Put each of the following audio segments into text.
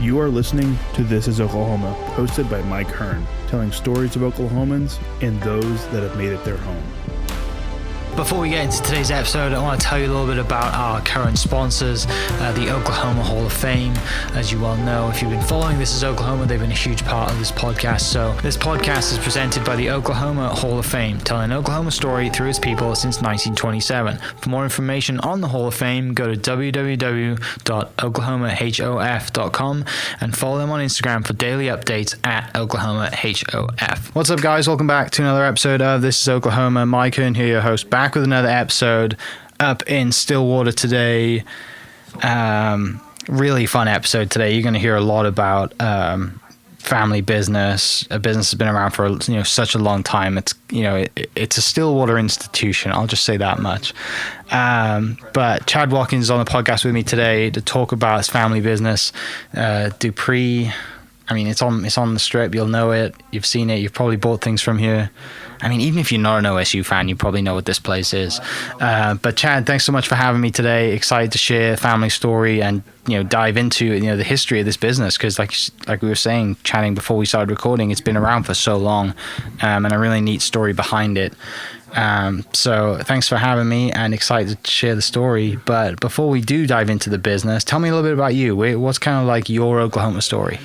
You are listening to This is Oklahoma, hosted by Mike Hearn, telling stories of Oklahomans and those that have made it their home. Before we get into today's episode, I want to tell you a little bit about our current sponsors, the Oklahoma Hall of Fame. As you well know, if you've been following This is Oklahoma, they've been a huge part of this podcast. So this podcast is presented by the Oklahoma Hall of Fame, telling Oklahoma story through its people since 1927. For more information on the Hall of Fame, go to www.oklahomahof.com and follow them on Instagram for daily updates at OklahomaHOF. What's up, guys? Welcome back to another episode of This is Oklahoma. Mike Hearn here, your host, back with another episode up in Stillwater today. Really fun episode today. You're going to hear a lot about family business. A business has been around for such a long time. It's it's a Stillwater institution. I'll just say that much. But Chad Watkins is on the podcast with me today to talk about his family business, Dupree. I mean, it's on the strip. You'll know it. You've seen it. You've probably bought things from here. I mean, even if you're not an OSU fan, you probably know what this place is. But Chad, thanks so much for having me today. Excited to share a family story and dive into the history of this business, because like we were saying, chatting before we started recording, it's been around for so long, and a really neat story behind it. So thanks for having me, and excited to share the story. But before we do dive into the business, tell me a little bit about you. What's kind of like your Oklahoma story?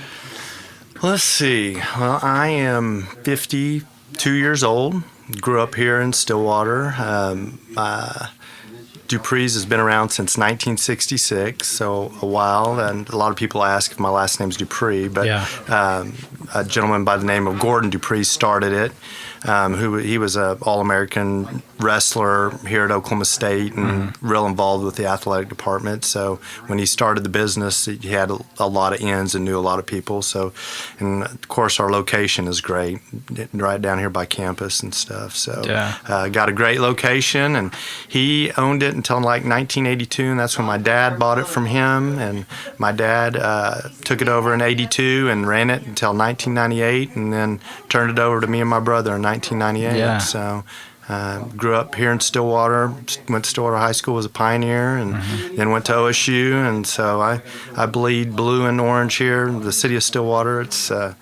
Let's see. Well, I am 52 years old. Grew up here in Stillwater. Dupree's has been around since 1966, so a while. And a lot of people ask if my last name's Dupree, but a gentleman by the name of Gordon DuPree started it. He was an All-American wrestler here at Oklahoma State and real involved with the athletic department. So when he started the business, he had a lot of ends and knew a lot of people. So, and of course, our location is great, right down here by campus and stuff. So got a great location, and he owned it until like 1982, and that's when my dad bought it from him. And my dad took it over in 82 and ran it until 1998, and then turned it over to me and my brother in 1998. Yeah. So grew up here in Stillwater, went to Stillwater High School, was a Pioneer, and then went to OSU. And so I bleed blue and orange here, the city of Stillwater. It's I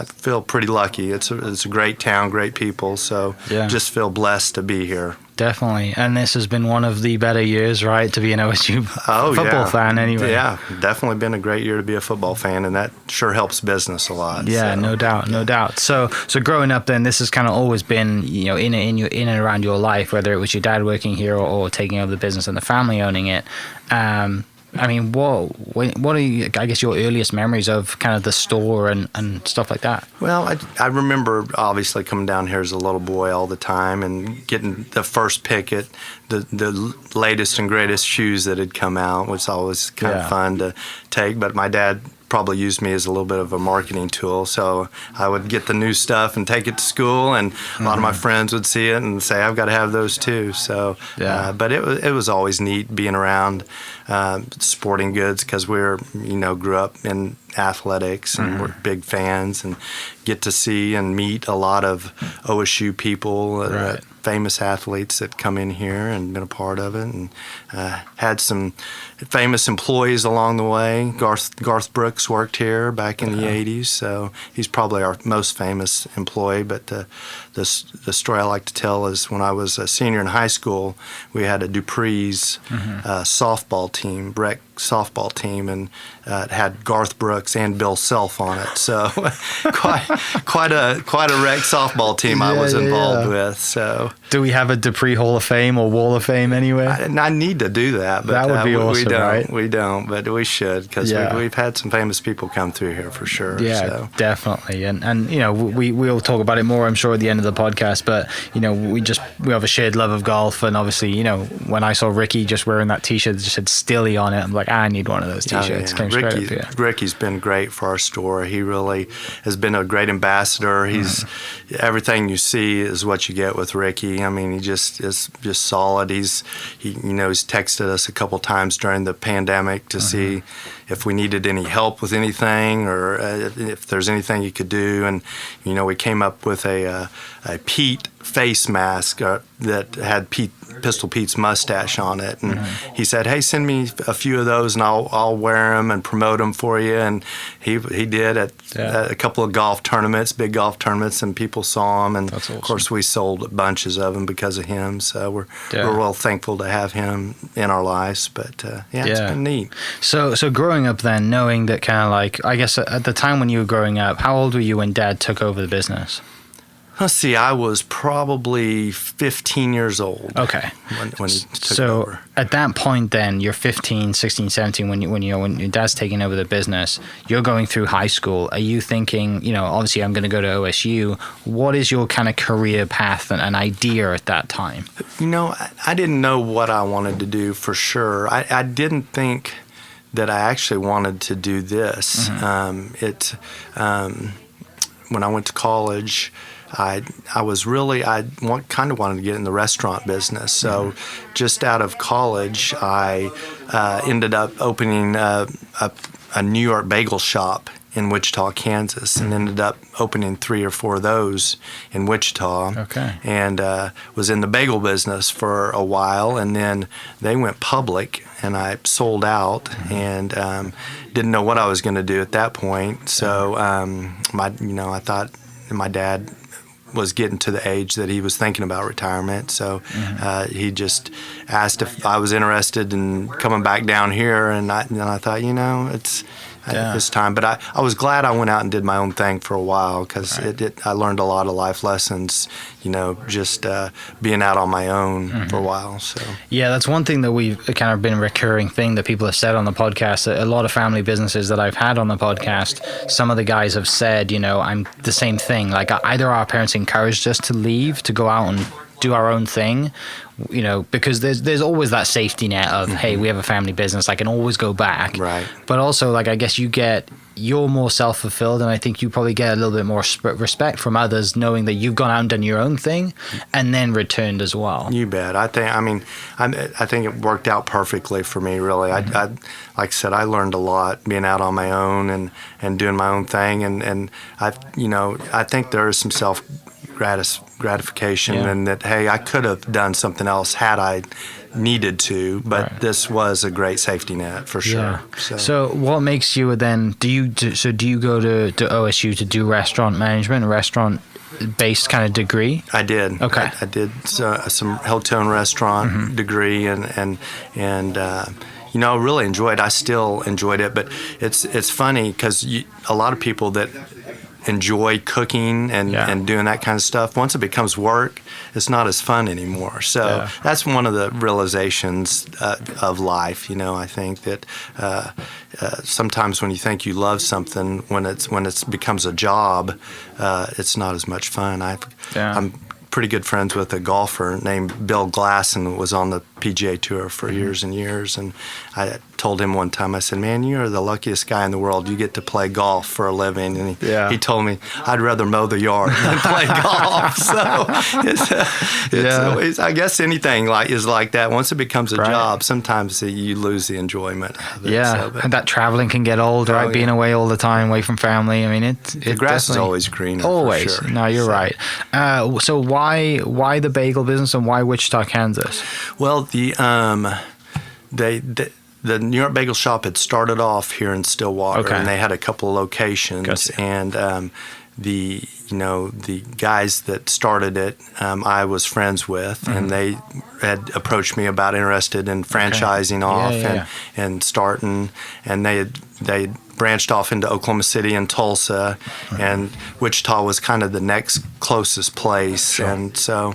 feel pretty lucky. It's a great town, great people. So just feel blessed to be here. Definitely. And this has been one of the better years, right, to be an OSU football fan anyway. Yeah, definitely been a great year to be a football fan, and that sure helps business a lot. Yeah, so. No doubt. So growing up then, this has kind of always been, in and around your life, whether it was your dad working here or taking over the business and the family owning it. I mean, what are your earliest memories of kind of the store and stuff like that? Well, I remember obviously coming down here as a little boy all the time and getting the first pick at the latest and greatest shoes that had come out, which was always kind of fun to take. But my dad probably used me as a little bit of a marketing tool. So I would get the new stuff and take it to school, and a lot of my friends would see it and say, I've got to have those too. So, but it was always neat being around sporting goods, because grew up in athletics and we're big fans, and get to see and meet a lot of OSU people, famous athletes that come in here and been a part of it, and had some famous employees along the way. Garth Brooks worked here back in the 80s, so he's probably our most famous employee. But the story I like to tell is when I was a senior in high school, we had a Dupree's softball team, rec softball team, and it had Garth Brooks and Bill Self on it. So quite a rec softball team I was involved with. So do we have a Dupree Hall of Fame or Wall of Fame anywhere? I need to do that, but that would be awesome, right? We don't, but we should, because we've had some famous people come through here for sure. Yeah, so. Definitely, and we'll talk about it more, I'm sure, at the end of the podcast. But we have a shared love of golf, and obviously, when I saw Ricky just wearing that T-shirt that just said Stilly on it, I'm like, I need one of those T-shirts. Ricky's been great for our store. He really has been a great ambassador. He's everything you see is what you get with Ricky. I mean, he just is just solid. He's texted us a couple times during the pandemic to see if we needed any help with anything, or if there's anything you could do. And we came up with a Pete face mask that had Pistol Pete's mustache on it, and he said, "Hey, send me a few of those, and I'll wear them and promote them for you." And he did at a couple of golf tournaments, big golf tournaments, and people saw him. And awesome. Of course, we sold bunches of them because of him. So we're real thankful to have him in our lives. But it's been neat. So growing up then, knowing that kind of like, I guess at the time when you were growing up, how old were you when Dad took over the business? Let's see, I was probably 15 years old. Okay. When he took over. So at that point then, you're 15, 16, 17, when your dad's taking over the business, you're going through high school. Are you thinking, obviously I'm going to go to OSU. What is your kind of career path and an idea at that time? I didn't know what I wanted to do for sure. I didn't think that I actually wanted to do this. When I went to college, I kind of wanted to get in the restaurant business. So just out of college, I ended up opening a New York bagel shop in Wichita, Kansas, and ended up opening 3 or 4 of those in Wichita. Okay. And was in the bagel business for a while, and then they went public, and I sold out, and didn't know what I was going to do at that point. So I thought my dad was getting to the age that he was thinking about retirement. So he just asked if I was interested in coming back down here, and I thought, it's time. But I was glad I went out and did my own thing for a while, because I learned a lot of life lessons, just being out on my own for a while. So that's one thing that we've kind of been a recurring thing that people have said on the podcast. A lot of family businesses that I've had on the podcast, some of the guys have said, I'm the same thing. Like either our parents encouraged us to leave, to go out and do our own thing, because there's always that safety net of, hey, we have a family business, I can always go back. Right. But also, I guess you're more self-fulfilled, and I think you probably get a little bit more respect from others knowing that you've gone out and done your own thing and then returned as well. You bet. I think it worked out perfectly for me, really. I like I said, I learned a lot being out on my own and doing my own thing, and I think there is some gratification and that, hey, I could have done something else had I needed to, but this was a great safety net for sure. So what makes you then, do you go to OSU to do restaurant management, restaurant based kind of degree? I did. Okay. I did some hotel and restaurant degree, and really enjoyed. I still enjoyed it, but it's funny because a lot of people that enjoy cooking and doing that kind of stuff, once it becomes work, it's not as fun anymore. So that's one of the realizations of life. I think that sometimes when you think you love something, when it becomes a job, it's not as much fun. I'm pretty good friends with a golfer named Bill Glasson, who was on the PGA Tour for years and years, and I told him one time, I said, "Man, you are the luckiest guy in the world. You get to play golf for a living." And he told me, "I'd rather mow the yard than play golf." So it's always, I guess anything is like that. Once it becomes a job, sometimes you lose the enjoyment of it. And that traveling can get old, right? Being away all the time, away from family. I mean, the grass is always greener. Always. For sure. No, you're right. So why the bagel business, and why Wichita, Kansas? Well, the New York Bagel Shop had started off here in Stillwater, and they had a couple of locations. And the guys that started it, I was friends with, and they had approached me about interested in franchising off and starting, and they branched off into Oklahoma City and Tulsa, and Wichita was kind of the next closest place. And so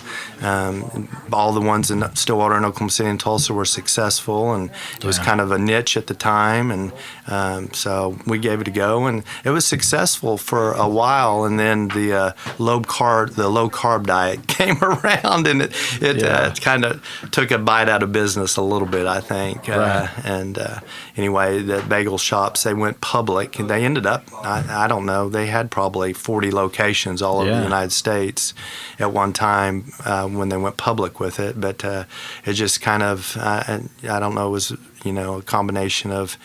all the ones in Stillwater and Oklahoma City and Tulsa were successful, and it was kind of a niche at the time, and so we gave it a go, and it was successful for a while. And then the low carb diet came around, and it kind of took a bite out of business a little bit, I think. Anyway, the bagel shops, they went public, and they ended up, I don't know, they had probably 40 locations all over the United States at one time when they went public with it. But it just kind of, I don't know, it was a combination of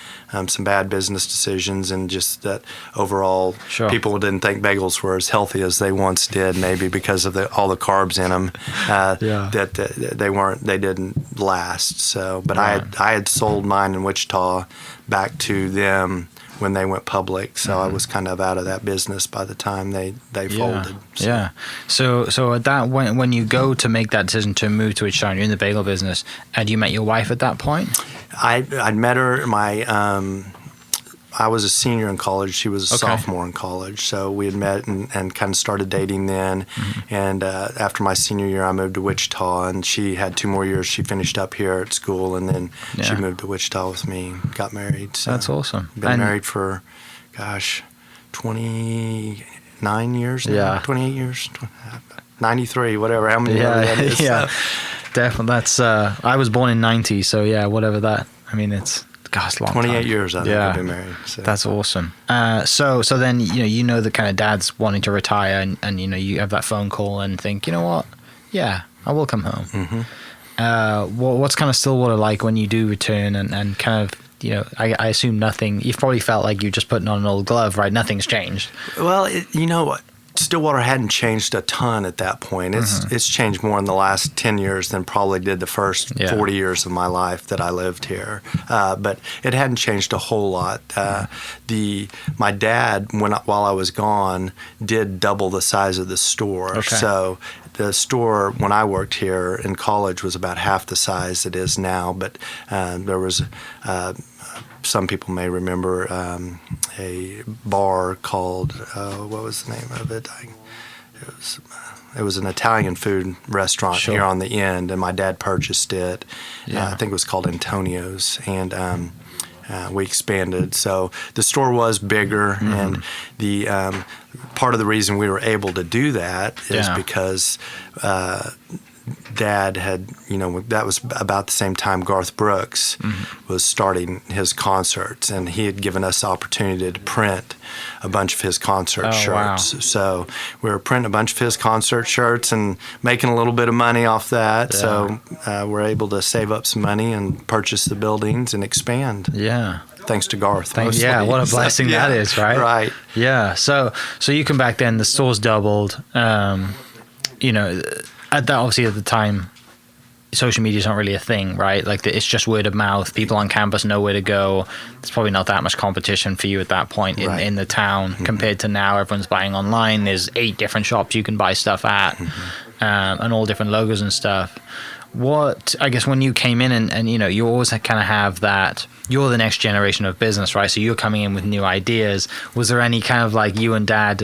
some bad business decisions and just that overall people didn't think bagels were as healthy as they once did, maybe because of all the carbs in them, that they didn't last. So, but I had sold mine in Wichita back to them when they went public, so I was kind of out of that business by the time they folded. So. Yeah. So at that when you go to make that decision to move to Wichita, you're in the bagel business, and you met your wife at that point? I'd met her. I was a senior in college. She was a sophomore in college. So we had met and kind of started dating then. Mm-hmm. And after my senior year, I moved to Wichita, and she had 2 more years. She finished up here at school, and then she moved to Wichita with me, got married. So that's awesome. Been married for, 29 years now? Yeah. 28 years? 93, whatever. How many years that is? Yeah, definitely. That's, I was born in 90, so yeah, whatever that, it's... Gosh, long 28 time. years I think I've been married. So. That's awesome. So then that kind of dad's wanting to retire, and you have that phone call and think, you know what? Yeah, I will come home. Mm-hmm. What's kind of Stillwater like when you do return and kind of I assume nothing. You've probably felt like you're just putting on an old glove, right? Nothing's changed. Well, Stillwater hadn't changed a ton at that point. It's changed more in the last 10 years than probably did the first 40 years of my life that I lived here. But it hadn't changed a whole lot. My dad, while I was gone, did double the size of the store. Okay. So the store when I worked here in college was about half the size it is now. But there was some people may remember a bar called, what was the name of it? It was an Italian food restaurant here on the end, and my dad purchased it. I think it was called Antonio's, and we expanded. So the store was bigger, and the part of the reason we were able to do that is because Dad had, that was about the same time Garth Brooks was starting his concerts, and he had given us the opportunity to print a bunch of his concert shirts. Wow. So we were printing a bunch of his concert shirts and making a little bit of money off that. Yeah. So we're able to save up some money and purchase the buildings and expand. Yeah. Thanks to Garth. Yeah, what a blessing that is, right? Right. Yeah. So you come back then, the store's doubled. At the time, social media is not really a thing, right? Like it's just word of mouth. People on campus know where to go. There's probably not that much competition for you at that point in the town compared to now. Everyone's buying online. There's 8 different shops you can buy stuff at, and all different logos and stuff. What, I guess, when you came in and you always kind of have that, you're the next generation of business, right? So you're coming in with new ideas. Was there any kind of like you and Dad,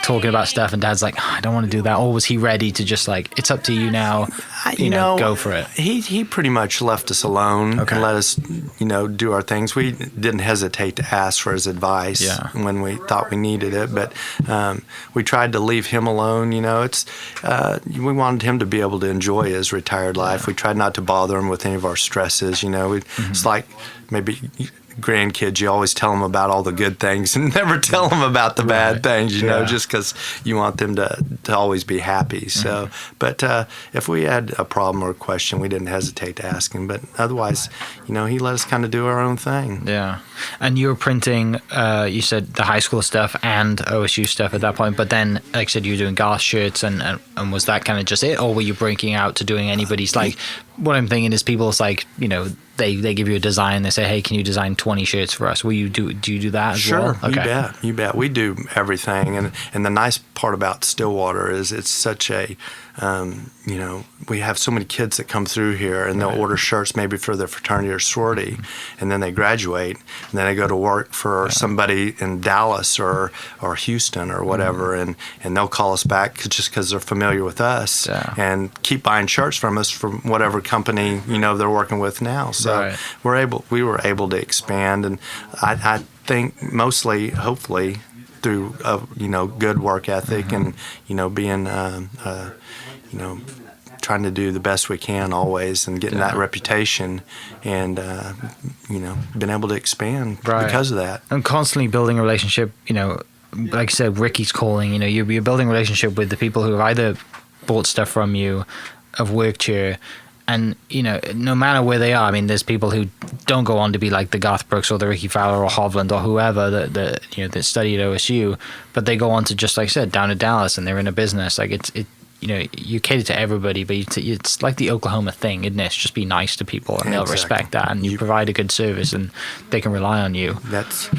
talking about stuff, and Dad's like, I don't want to do that? Or was he ready to just like, it's up to you now, go for it? He pretty much left us alone and let us, do our things. We didn't hesitate to ask for his advice when we thought we needed it, but we tried to leave him alone. We wanted him to be able to enjoy his retired life. We tried not to bother him with any of our stresses. It's like maybe grandkids, you always tell them about all the good things and never tell them about the bad things, just because you want them to always be happy. So, but if we had a problem or a question, we didn't hesitate to ask him. But otherwise, he let us kind of do our own thing. Yeah. And you were printing, you said the high school stuff and OSU stuff at that point, but then, like I said, you were doing Garth shirts, and was that kind of just it, or were you breaking out to doing anybody's, like, what I'm thinking is people's, like, they give you a design, they say, hey, can you design 20 shirts for us? Do you do that as well? Sure, you bet. We do everything, and the nice part about Stillwater is it's such a, we have so many kids that come through here, and they'll order shirts maybe for their fraternity or sorority, and then they graduate, and then they go to work for somebody in Dallas or Houston or whatever, and they'll call us back just because they're familiar with us and keep buying shirts from us from whatever company they're working with now. So we were able to expand, and I think mostly, hopefully, through good work ethic and being trying to do the best we can always, and getting that reputation, and been able to expand because of that. And constantly building a relationship. Like I said, Ricky's calling. You're building a relationship with the people who have either bought stuff from you, have worked here, And, you know, no matter where they are, I mean, there's people who don't go on to be like the Garth Brooks or the Ricky Fowler or Hovland or whoever that study at OSU, but they go on to, just like I said, down to Dallas, and they're in a business. Like you know, you cater to everybody, but it's like the Oklahoma thing, isn't it? It's just be nice to people, and they'll respect that, and you provide a good service, and they can rely on you. That's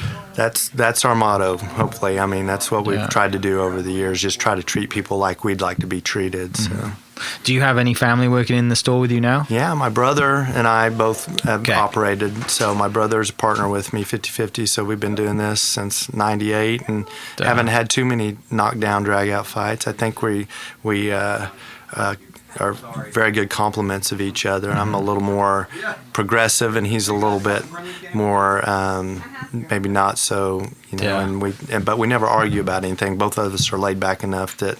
our motto, hopefully. I mean, that's what we've tried to do over the years, just try to treat people like we'd like to be treated. So. Do you have any family working in the store with you now? Yeah, my brother and I both have operated. So my brother's a partner with me, 50-50. So we've been doing this since '98 and haven't had too many knockdown, drag-out fights. I think we are very good complements of each other. I'm a little more progressive, and he's a little bit more maybe not so, you know. But we never argue about anything. Both of us are laid back enough that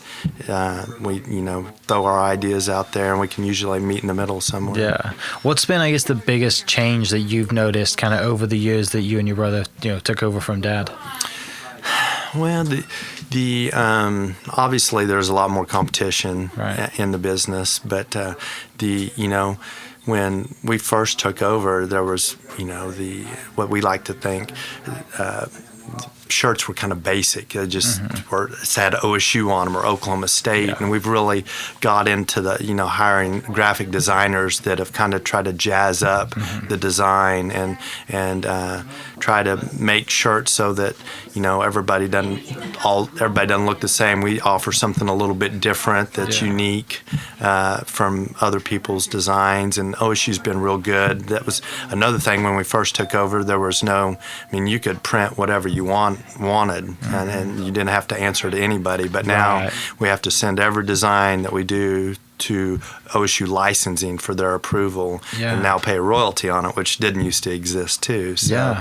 we, you know, throw our ideas out there, and we can usually meet in the middle somewhere. Yeah. What's been, I guess, the biggest change that you've noticed kind of over the years that you and your brother, you know, took over from Dad? Well, the obviously there's a lot more competition in the business, but you know, when we first took over, there was, you know, what we like to think shirts were kind of basic. They just said OSU on them or Oklahoma State, and we've really got into the, you know, hiring graphic designers that have kind of tried to jazz up the design and try to make shirts so that, you know, everybody doesn't look the same. We offer something a little bit different that's unique from other people's designs, and OSU's been real good. That was another thing when we first took over. There was no, I mean, you could print whatever you wanted, and you didn't have to answer to anybody. But now we have to send every design that we do to OSU licensing for their approval, and now pay a royalty on it, which didn't used to exist too. So,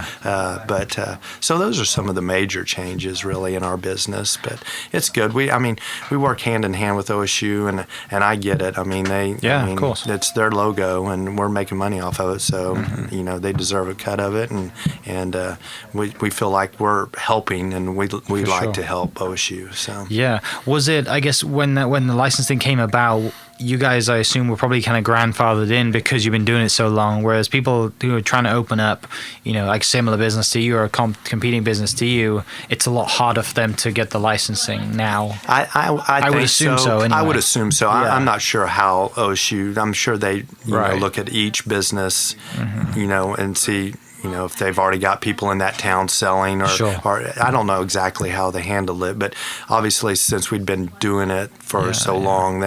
so those are some of the major changes really in our business. But it's good. We work hand in hand with OSU, and I get it. I mean, of course, it's their logo, and we're making money off of it. So you know, they deserve a cut of it, and we feel like we're helping, and we like to help OSU. So was it? I guess when the licensing came about, you guys, I assume, were probably kind of grandfathered in because you've been doing it so long, whereas people who are trying to open up, you know, like similar business to you or a competing business to you, it's a lot harder for them to get the licensing now. I would assume so. Anyway. I would assume so. I'm not sure how OSU, I'm sure they know, look at each business, you know, and see, you know, if they've already got people in that town selling, or I don't know exactly how they handle it, but obviously since we'd been doing it for so long,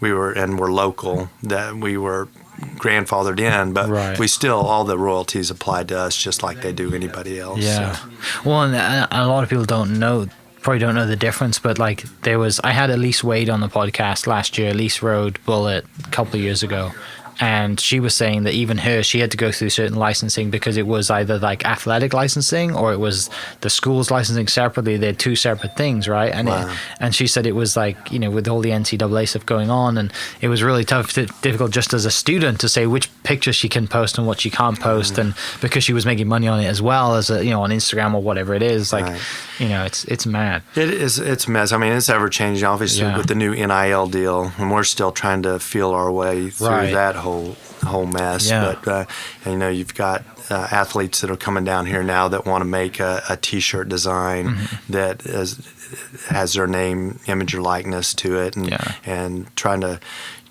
we're local, that we were grandfathered in, but we still, all the royalties applied to us just like they do anybody else. Yeah. So. Well, and a lot of people probably don't know the difference, but like I had Elise Wade on the podcast last year, Elise rode Bullet a couple of years ago. And she was saying that even she had to go through certain licensing because it was either like athletic licensing or it was the school's licensing separately. They're two separate things, right? And and she said it was like, you know, with all the NCAA stuff going on, and it was really difficult just as a student to say which pictures she can post and what she can't post, and because she was making money on it as well as you know, on Instagram or whatever it is, like you know, it's mad. It is, it's a mess. I mean, it's ever changing, obviously, with the new NIL deal, and we're still trying to feel our way through that whole mess. But you know, you've got athletes that are coming down here now that want to make a T-shirt design that has their name, image, or likeness to it, and trying to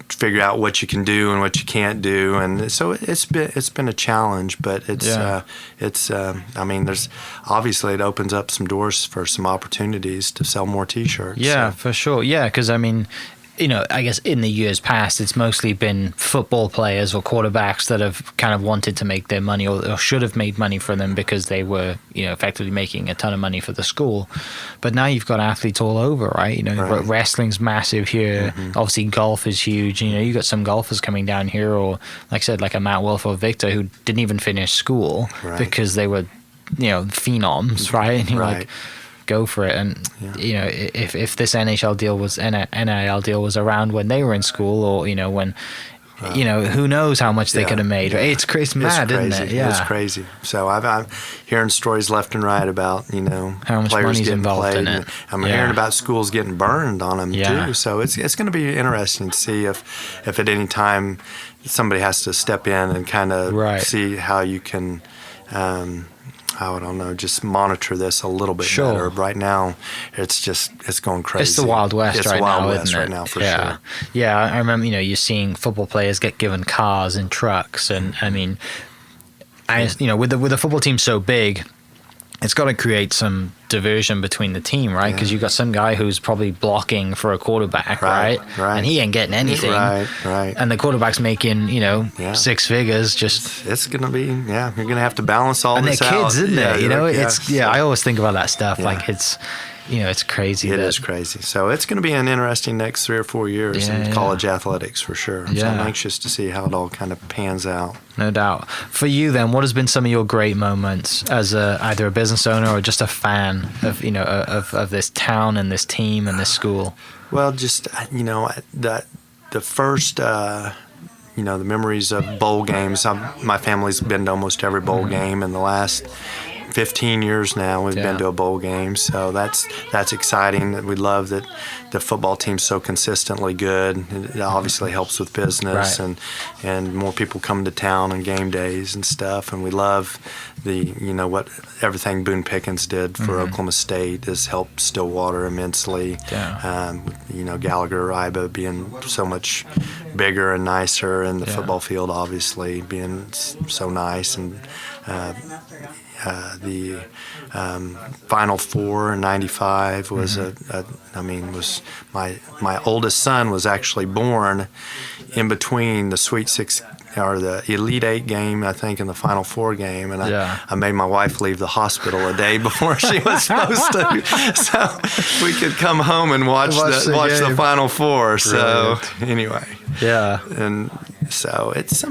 figure out what you can do and what you can't do, and so it's been a challenge, but it's I mean, there's obviously, it opens up some doors for some opportunities to sell more T-shirts. For sure. Because I mean, you know, I guess in the years past, it's mostly been football players or quarterbacks that have kind of wanted to make their money or should have made money for them because they were, you know, effectively making a ton of money for the school. But now you've got athletes all over, right? You know, wrestling's massive here. Obviously, golf is huge. You know, you got some golfers coming down here, or like I said, like a Matt Wolf or Victor who didn't even finish school because they were, you know, phenoms, right? And you're like, go for it. And you know, if this NIL deal was around when they were in school, or you know, when who knows how much they could have made. It's mad, isn't it? Yeah, it's crazy. So I'm hearing stories left and right about how much players money's getting involved played. in it. I'm hearing about schools getting burned on them too. So it's going to be interesting to see if at any time somebody has to step in and kind of see how you can. I don't know, just monitor this a little bit better. Right now, it's going crazy. It's the Wild West right now. It's the Wild West isn't it? right now, for sure. Yeah, I remember, you're seeing football players get given cars and trucks. And, I mean, with the football team so big, it's got to create some diversion between the team, right? Because you've got some guy who's probably blocking for a quarterback, right? And he ain't getting anything. Right. And the quarterback's making, 6 figures. It's going to be, you're going to have to balance all this out. And they're kids, isn't it? Yeah, I always think about that stuff. Like it's crazy. It is crazy. So it's going to be an interesting next 3 or 4 years in college athletics for sure. So I'm anxious to see how it all kind of pans out. No doubt. For you then, what has been some of your great moments as either a business owner or just a fan of of this town and this team and this school? Well, just the first the memories of bowl games. My family's been to almost every bowl game in the last 15 years now. We've been to a bowl game, so that's exciting. We love that the football team's so consistently good. It obviously helps with business, and more people come to town on game days and stuff. And we love what everything Boone Pickens did for Oklahoma State has helped Stillwater immensely. Gallagher Iba being so much bigger and nicer, and the football field obviously being so nice, and the Final Four in '95 was was my oldest son was actually born in between the Sweet Six or the Elite Eight game, I think, and the Final Four game, and I made my wife leave the hospital a day before she was supposed to, so we could come home and watch the Final Four. So anyway, and so it's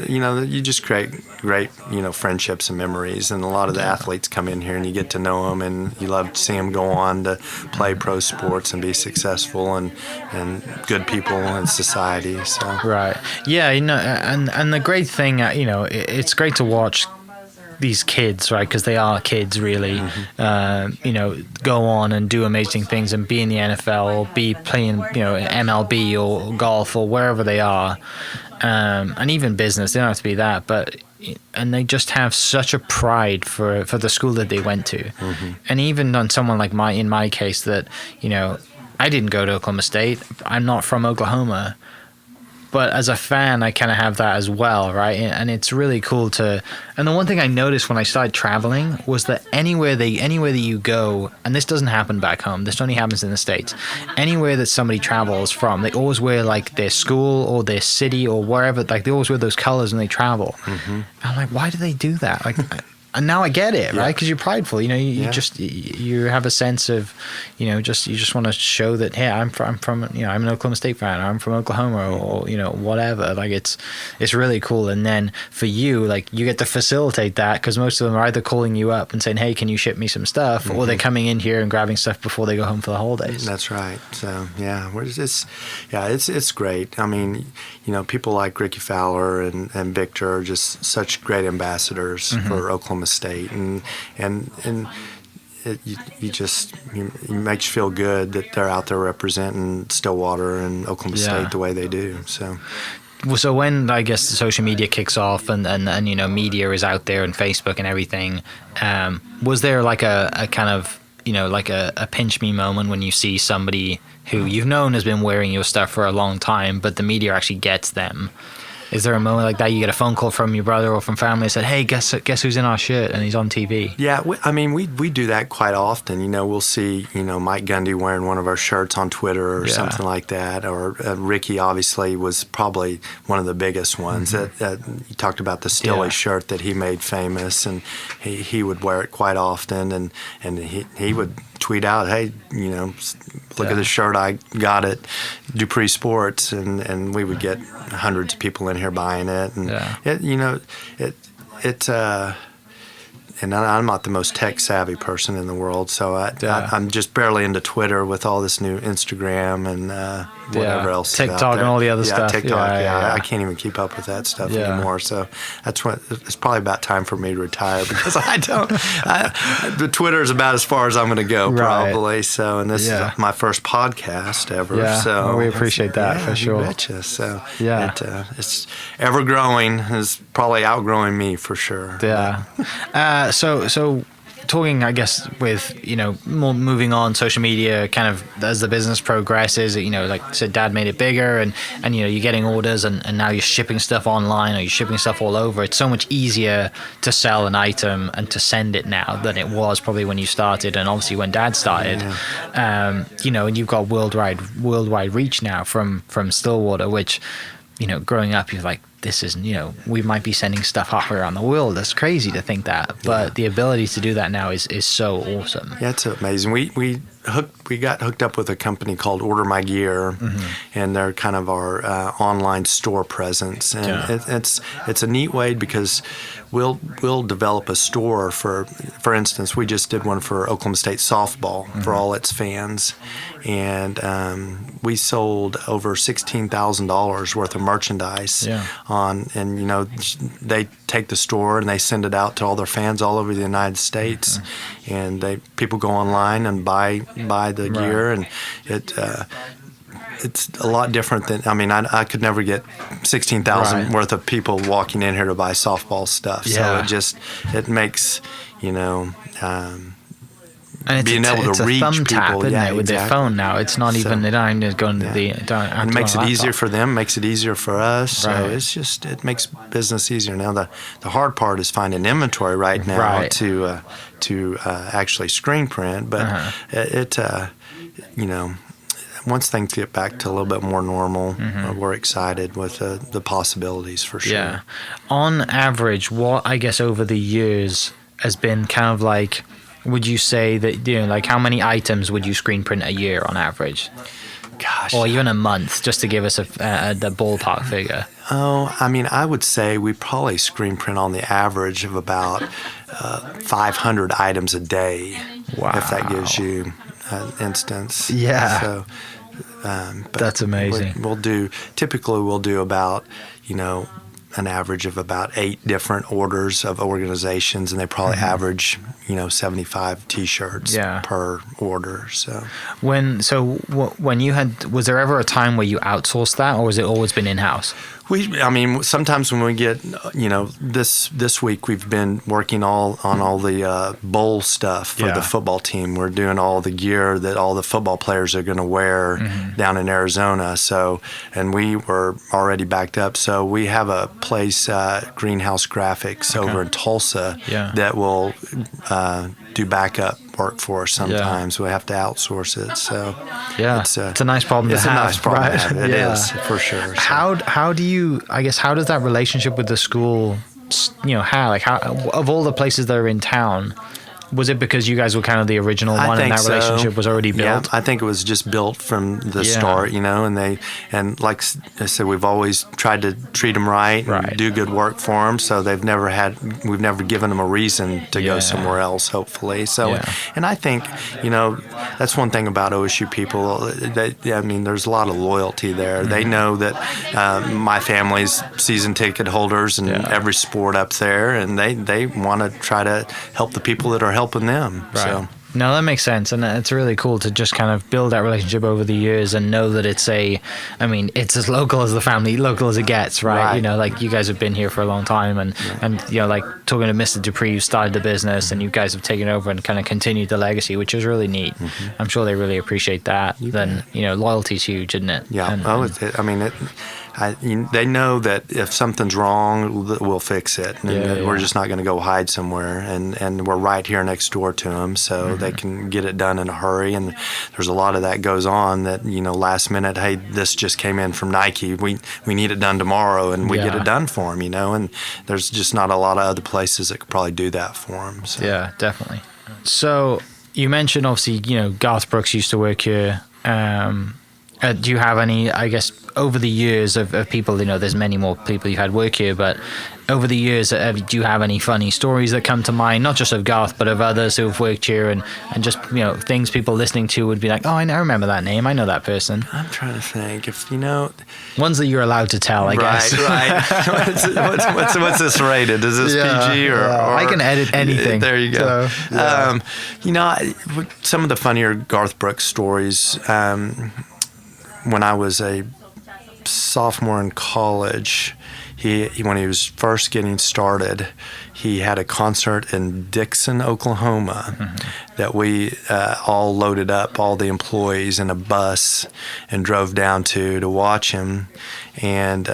you just create great friendships and memories, and a lot of the athletes come in here and you get to know them, and you love to see them go on to play pro sports and be successful and good people in society. So and the great thing, it's great to watch these kids, right? Because they are kids, really. Go on and do amazing things and be in the NFL or be playing, MLB or golf or wherever they are, and even business. They don't have to be that, and they just have such a pride for the school that they went to, and even on someone like in my case that I didn't go to Oklahoma State. I'm not from Oklahoma. But as a fan, I kind of have that as well, right? And it's really cool to. And the one thing I noticed when I started traveling was that anywhere that you go, and this doesn't happen back home. This only happens in the States. Anywhere that somebody travels from, they always wear like their school or their city or wherever. Like they always wear those colors when they travel. I'm like, why do they do that? Like. And now I get it, right? Because you're prideful. You have a sense of, you just want to show that, hey, I'm from, I'm an Oklahoma State fan, or I'm from Oklahoma, or whatever. Like it's really cool. And then for you, like you get to facilitate that because most of them are either calling you up and saying, hey, can you ship me some stuff, or they're coming in here and grabbing stuff before they go home for the holidays. That's right. So it's great. I mean, people like Ricky Fowler and Victor are just such great ambassadors for Oklahoma State, and it makes you feel good that they're out there representing Stillwater and Oklahoma State the way they do. So when I guess the social media kicks off and media is out there and Facebook and everything, was there like a kind of like a pinch me moment when you see somebody who you've known has been wearing your stuff for a long time, but the media actually gets them? Is there a moment like that you get a phone call from your brother or from family that said, hey, guess who's in our shirt and he's on TV? Yeah, we do that quite often. We'll see, Mike Gundy wearing one of our shirts on Twitter or something like that. Or Ricky obviously was probably one of the biggest ones. That you talked about the Stilly shirt that he made famous, and he would wear it quite often, and he would tweet out, hey, look at the shirt I got at Dupree Sports, and we would get hundreds of people in here buying it, and and I'm not the most tech savvy person in the world, so I'm just barely into Twitter with all this new Instagram and whatever else. TikTok and all the other stuff. TikTok. I can't even keep up with that stuff anymore. So that's what it's probably about time for me to retire because I don't. The Twitter is about as far as I'm going to go probably. So, and this is my first podcast ever. Yeah. So well, we appreciate that for sure. You betcha. So it's ever growing. Is probably outgrowing me for sure. Yeah. So talking, I guess, with, more moving on social media, kind of as the business progresses, like I said, Dad made it bigger and you're getting orders and now you're shipping stuff online or you're shipping stuff all over. It's so much easier to sell an item and to send it now than it was probably when you started and obviously when Dad started. And you've got worldwide reach now from Stillwater, which, growing up, you're like, this is, we might be sending stuff halfway around the world. That's crazy to think that. But the ability to do that now is so awesome. Yeah, it's amazing. We got hooked up with a company called Order My Gear, and they're kind of our online store presence. And it's a neat way because we'll develop a store for instance, we just did one for Oklahoma State softball for all its fans, and we sold over $16,000 worth of merchandise they take the store and they send it out to all their fans all over the United States, and people go online and buy the gear, and it's a lot different than, I could never get 16,000 worth of people walking in here to buy softball stuff. So it makes, and being able to reach people, tap, isn't it, with their phone now. It's not even, they don't even go into the. And it makes it easier for them, makes it easier for us. So it makes business easier. Now the hard part is finding inventory right now to actually screen print, but once things get back to a little bit more normal, we're excited with the possibilities for sure. Yeah. On average, what I guess over the years has been kind of like, would you say that, like how many items would you screen print a year on average? Gosh. Or even a month, just to give us the ballpark figure. Oh, I would say we probably screen print on the average of about 500 items a day. Wow. If that gives you an instance. Yeah. So, that's amazing. We'll do about, an average of about 8 different orders of organizations, and they probably average, 75 T-shirts per order. So when you had, was there ever a time where you outsourced that, or has it always been in-house? Sometimes when we get, this week we've been working on all the bowl stuff for the football team. We're doing all the gear that all the football players are going to wear down in Arizona. So, and we were already backed up. So we have a place, Greenhouse Graphics over in Tulsa that will do backup work for us sometimes. We have to outsource it. So it's a nice problem to have. It's a nice problem to have. It is, for sure. So. How does that relationship with the school, how of all the places that are in town, was it because you guys were kind of the original one and that relationship was already built? Yeah, I think it was just built from the start, and like I said, we've always tried to treat them right and do good work for them. So we've never given them a reason to go somewhere else, hopefully. So, and I think, that's one thing about OSU people. There's a lot of loyalty there. They know that my family's season ticket holders in every sport up there, and they want to try to help the people that are helping them. Right. So. No, that makes sense, and it's really cool to just kind of build that relationship over the years and know that it's as local as the family, local as it gets, right? Like you guys have been here for a long time, and like talking to Mr. DuPree, who started the business, and you guys have taken over and kind of continued the legacy, which is really neat. I'm sure they really appreciate that. Then loyalty's huge, isn't it? Yeah. They know that if something's wrong, we'll fix it. And we're just not going to go hide somewhere. And we're right here next door to them, so they can get it done in a hurry. And there's a lot of that goes on that, last minute, hey, this just came in from Nike. We need it done tomorrow, and we get it done for them, And there's just not a lot of other places that could probably do that for them. So. Yeah, definitely. So you mentioned, obviously, Garth Brooks used to work here. Do you have any, I guess, over the years of people, there's many more people you've had work here, but over the years, do you have any funny stories that come to mind, not just of Garth, but of others who have worked here and just, things people listening to would be like, oh, I remember that name. I know that person. I'm trying to think if, ones that you're allowed to tell, I guess. Right. What's this rated? Is this PG or I can edit anything. There you go. So, some of the funnier Garth Brooks stories, when I was a sophomore in college, he when he was first getting started, he had a concert in Dixon, Oklahoma, that we all loaded up, all the employees, in a bus and drove down to watch him. And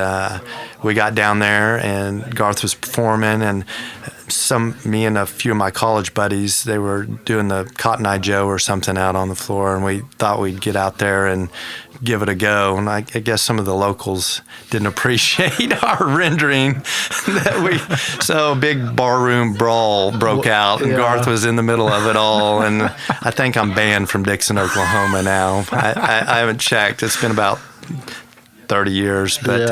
we got down there, and Garth was performing, and me and a few of my college buddies, they were doing the Cotton Eye Joe or something out on the floor, and we thought we'd get out there and give it a go. And I guess some of the locals didn't appreciate our rendering so a big barroom brawl broke out, and Garth was in the middle of it all. And I think I'm banned from Dixon, Oklahoma now. I haven't checked. It's been about 30 years, but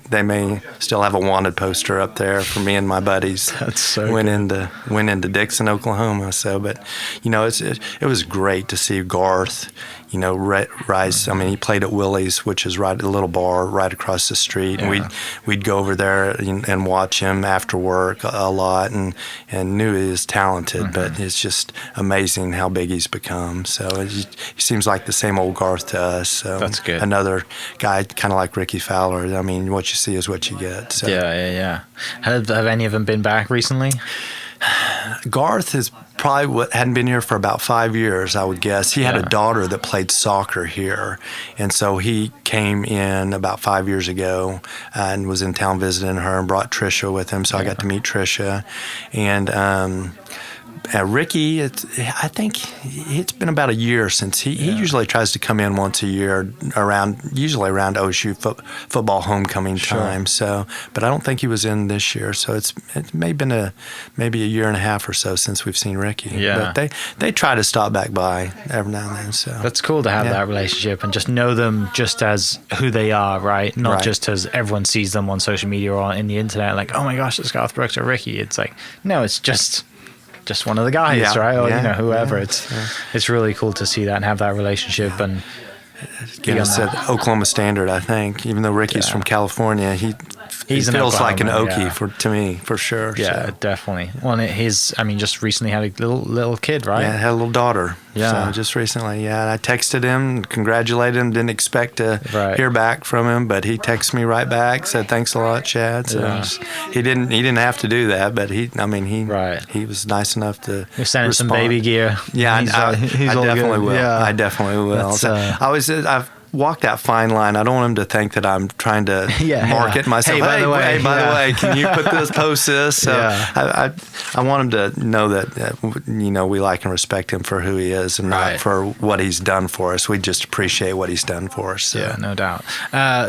they may still have a wanted poster up there for me and my buddies. That's so went into Dixon, Oklahoma. So, but it was great to see Garth, rise. I mean, he played at Willie's, which is right a little bar right across the street, and we'd go over there and watch him after work a lot, and knew he was talented. But it's just amazing how big he's become. So he seems like the same old Garth to us. So that's good. Another guy, kind of like Ricky Fowler. I mean, what you see is what you get. So. Yeah. Have any of them been back recently? Garth is probably hadn't been here for about 5 years, I would guess. He had a daughter that played soccer here, and so he came in about 5 years ago and was in town visiting her and brought Trisha with him, so I got to meet Trisha. And Ricky, I think it's been about a year since he usually tries to come in once a year usually around OSU football homecoming time. So, but I don't think he was in this year. So it may have been maybe a year and a half or so since we've seen Ricky. Yeah. But they try to stop back by every now and then. So that's cool to have that relationship and just know them just as who they are, right? Not just as everyone sees them on social media or in the internet, like, oh my gosh, it's Garth Brooks or Ricky. It's like, no, it's just one of the guys, right? Or whoever. It's really cool to see that and have that relationship. And again, it's at Oklahoma standard, I think. Even though Ricky's from California, he feels like an Okie to me, for sure. Yeah, so. Definitely. Well, just recently had a little kid, right? Yeah, had a little daughter. Yeah. So just recently, I texted him, congratulated him, didn't expect to hear back from him, but he texted me right back, said, thanks a lot, Chad. So he didn't have to do that, but he was nice enough to You're sending respond. some baby gear. Yeah, I definitely will. Yeah. I definitely will. I've walk that fine line. I don't want him to think that I'm trying to market myself. Hey, by the way, can you post this? So I want him to know that we like and respect him for who he is and not for what he's done for us. We just appreciate what he's done for us. So. Yeah, no doubt.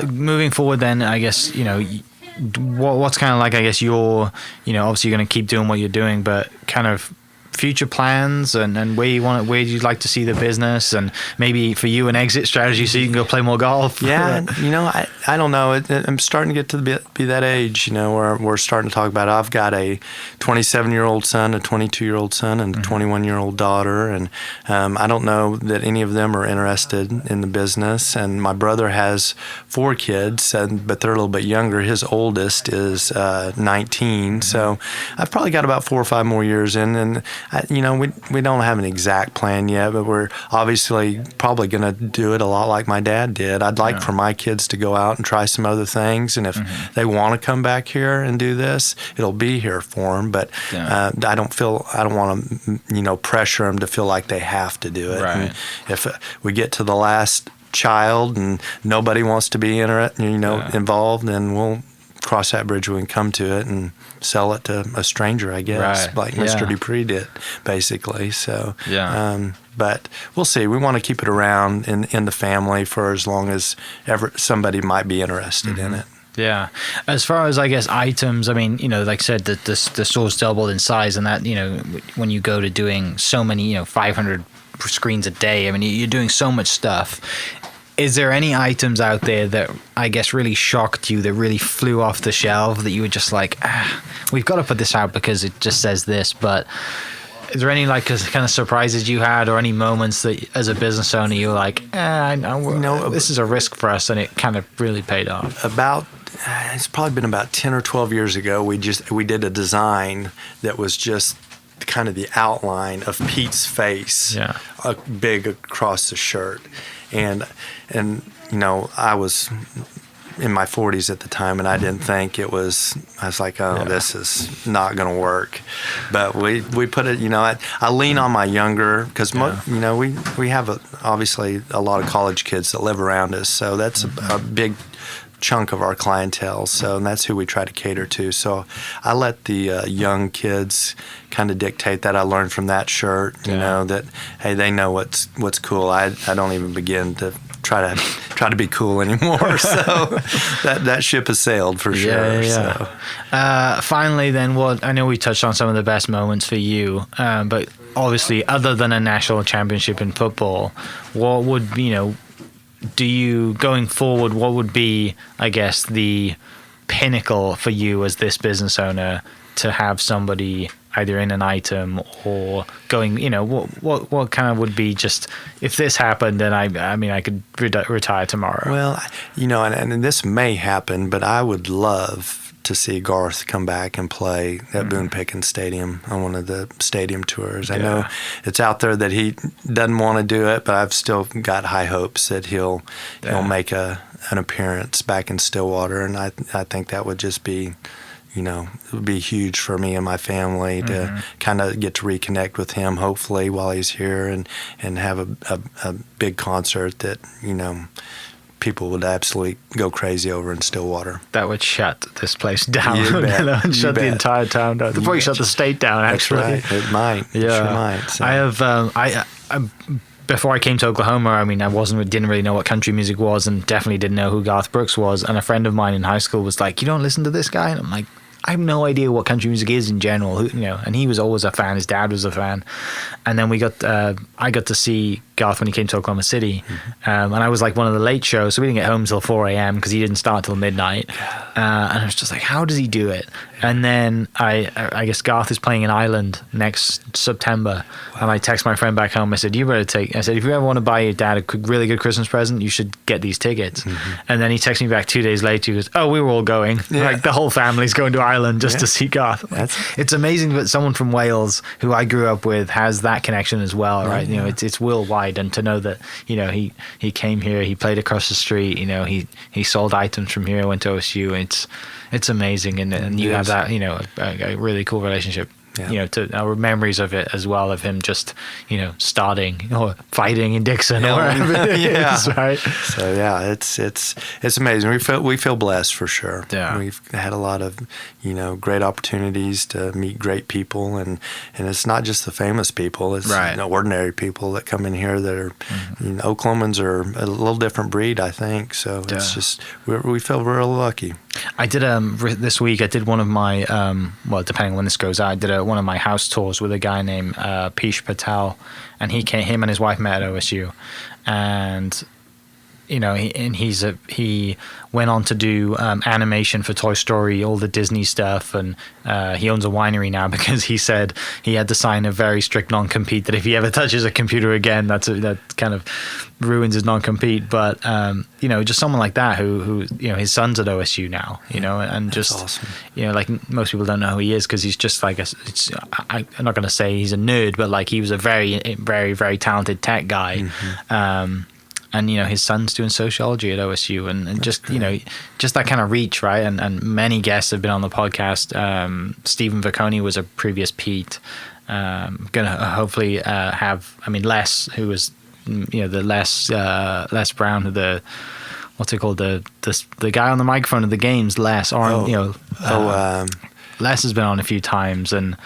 Moving forward, then I guess what's kind of like, I guess you're obviously you're going to keep doing what you're doing, but kind of future plans and where you'd like to see the business, and maybe for you an exit strategy so you can go play more golf. I don't know. I'm starting to get to be that age, where we're starting to talk about it. I've got a 27-year-old son, a 22-year-old son, and a 21-year-old daughter, and I don't know that any of them are interested in the business. And my brother has 4 kids, but they're a little bit younger. His oldest is 19, so I've probably got about 4 or 5 more years in, and we don't have an exact plan yet, but we're obviously probably going to do it a lot like my dad did. I'd like for my kids to go out and try some other things, and if they want to come back here and do this, it'll be here for them. But I don't want to, pressure them to feel like they have to do it. Right. And if we get to the last child and nobody wants to be involved, then we'll cross that bridge when we come to it and sell it to a stranger, I guess, like Mr. DuPree did, basically. So, but we'll see. We want to keep it around in the family for as long as ever somebody might be interested in it. Yeah. As far as, I guess, items, I mean, like I said, the store's doubled in size, and that, when you go to doing so many, 500 screens a day, I mean, you're doing so much stuff. Is there any items out there that I guess really shocked you, that really flew off the shelf, that you were just like, we've got to put this out because it just says this? But is there any like kind of surprises you had, or any moments that as a business owner you were like, I know this is a risk for us, and it kind of really paid off? It's probably been about 10 or 12 years ago. We did a design that was just kind of the outline of Pete's face, big across the shirt. And I was in my 40s at the time, and I didn't think I was like, this is not going to work. But we put it, I lean on my younger, because, we have obviously a lot of college kids that live around us. So that's a big chunk of our clientele. So, and that's who we try to cater to. So I let the young kids kind of dictate that. I learned from that shirt, that, hey, they know what's cool. I don't even begin to try to be cool anymore. So that ship has sailed for sure. So. Finally, then, I know we touched on some of the best moments for you, but obviously, other than a national championship in football, what would do you, going forward, what would be, I guess, the pinnacle for you as this business owner to have somebody either in an item or going, what kind of would be just, if this happened, then I could retire tomorrow? Well, and this may happen, but I would love to see Garth come back and play at Boone Pickens Stadium on one of the stadium tours. I know it's out there that he doesn't want to do it, but I've still got high hopes that he'll make an appearance back in Stillwater, and I think that would just be, it would be huge for me and my family to kind of get to reconnect with him, hopefully, while he's here, and have a big concert that, people would absolutely go crazy over in Stillwater. That would shut this place down. Shut the entire town down. They'll probably shut the state down, actually. That's right. It might. Yeah. It sure might. So. I have, I before I came to Oklahoma, I didn't really know what country music was, and definitely didn't know who Garth Brooks was. And a friend of mine in high school was like, "You don't listen to this guy?" And I'm like, I have no idea what country music is in general, and he was always a fan. His dad was a fan. And then I got to see Garth when he came to Oklahoma City. And I was like one of the late shows, so we didn't get home till 4 a.m. because he didn't start till midnight. And I was just like, how does he do it? And then I guess Garth is playing in Ireland next September. Wow. And I text my friend back home. I said, if you ever want to buy your dad a really good Christmas present, you should get these tickets. And then he texted me back 2 days later. He goes, oh, we were all going. Yeah. Like the whole family's going to Ireland just to see Garth. It's amazing that someone from Wales who I grew up with has that connection as well, right? It's worldwide, and to know that he came here, he played across the street, he sold items from here, went to OSU. It's amazing, and you have that a really cool relationship. To our memories of it as well, of him just starting or fighting in Dixon or wherever it is, right? So it's amazing. We feel blessed for sure. Yeah, we've had a lot of great opportunities to meet great people, and it's not just the famous people. It's ordinary people that come in here that are Oklahomans are a little different breed, I think. So it's just we feel real lucky. I did this week. I did one of my depending on when this goes out, I did one of my house tours with a guy named Paige Patel, and him and his wife met at OSU, and he went on to do animation for Toy Story, all the Disney stuff, and he owns a winery now because he said he had to sign a very strict non-compete that if he ever touches a computer again, that kind of ruins his non-compete. But just someone like that who his son's at OSU now, and that's just awesome. Like most people don't know who he is because he's just like I'm not going to say he's a nerd, but like he was a very, very, very talented tech guy. And his son's doing sociology at OSU, and just just that kind of reach, right? And many guests have been on the podcast. Stephen Vacconi was a previous Pete. Gonna hopefully have Les, who was the Les Brown, the what's it called, the guy on the microphone of the games, Les. Les has been on a few times, and I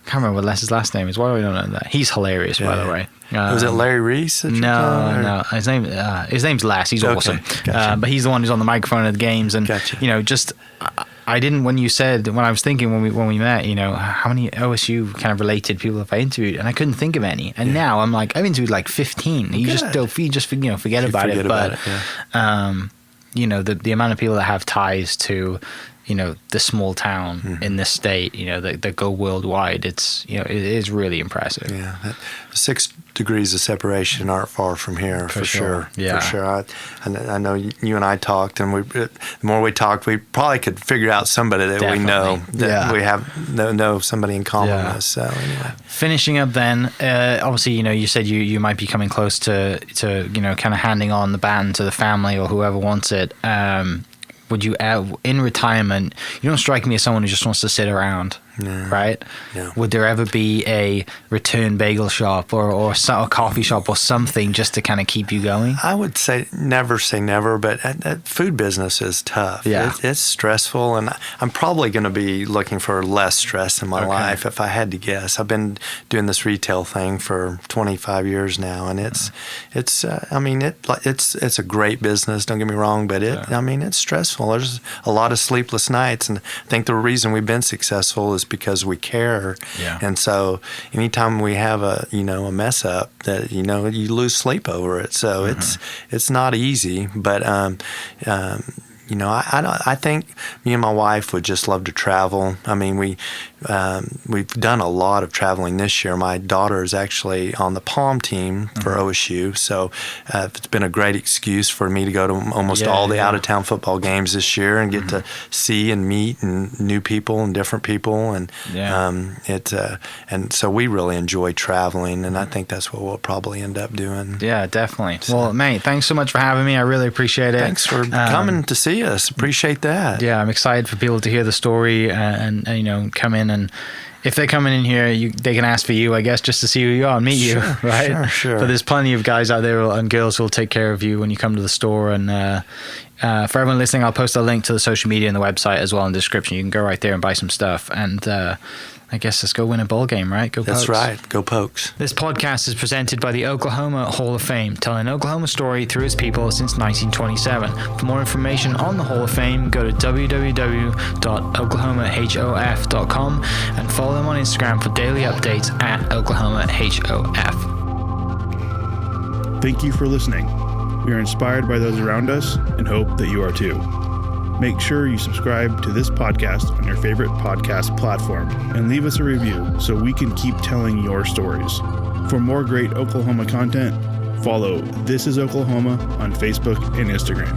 can't remember what Les's last name is. Why do we don't know that? He's hilarious, by the way. Was it Larry Reese? No. His name's Les. He's awesome. Gotcha. But he's the one who's on the microphone at the games, and gotcha. I didn't, when I was thinking when we met, how many OSU kind of related people have I interviewed, and I couldn't think of any. And now I'm like, I've interviewed like 15. You just forget about it. But the amount of people that have ties to, the small town in this state, that go worldwide, it is really impressive. Yeah. 6 degrees of separation aren't far from here, for sure. Yeah. For sure. I know you and I talked, and the more we talked, we probably could figure out somebody that we know, that we have know somebody in common with. So anyway. Finishing up then, obviously, you said you might be coming close to kind of handing on the baton to the family or whoever wants it. Would you, in retirement, you don't strike me as someone who just wants to sit around, right? No. Would there ever be a return bagel shop or a coffee shop or something just to kind of keep you going? I would say never, but food business is tough. Yeah. It's stressful, and I'm probably going to be looking for less stress in my life if I had to guess. I've been doing this retail thing for 25 years now, and it's a great business. Don't get me wrong, but it's stressful. There's a lot of sleepless nights, and I think the reason we've been successful is because we care. Yeah. And so anytime we have a mess up, that you lose sleep over it. So it's not easy, but I think me and my wife would just love to travel. I mean, we've done a lot of traveling this year. My daughter is actually on the Palm team for OSU, so it's been a great excuse for me to go to almost all the out-of-town football games this year and get to see and meet and new people and different people, and and so we really enjoy traveling, and I think that's what we'll probably end up doing. Yeah, definitely. So, well, mate, thanks so much for having me. I really appreciate it. Thanks for coming to see us. Appreciate that. Yeah, I'm excited for people to hear the story and come in, and if they're coming in here, they can ask for you, I guess, just to see who you are and meet you, right? Sure. But there's plenty of guys out there and girls who will take care of you when you come to the store. And for everyone listening, I'll post a link to the social media and the website as well in the description. You can go right there and buy some stuff. And I guess let's go win a bowl game, right? Go Pokes. That's right. Go Pokes. This podcast is presented by the Oklahoma Hall of Fame, telling Oklahoma's story through its people since 1927. For more information on the Hall of Fame, go to www.oklahomahof.com and follow them on Instagram for daily updates at OklahomaHOF. Thank you for listening. We are inspired by those around us and hope that you are too. Make sure you subscribe to this podcast on your favorite podcast platform and leave us a review so we can keep telling your stories. For more great Oklahoma content, follow This Is Oklahoma on Facebook and Instagram.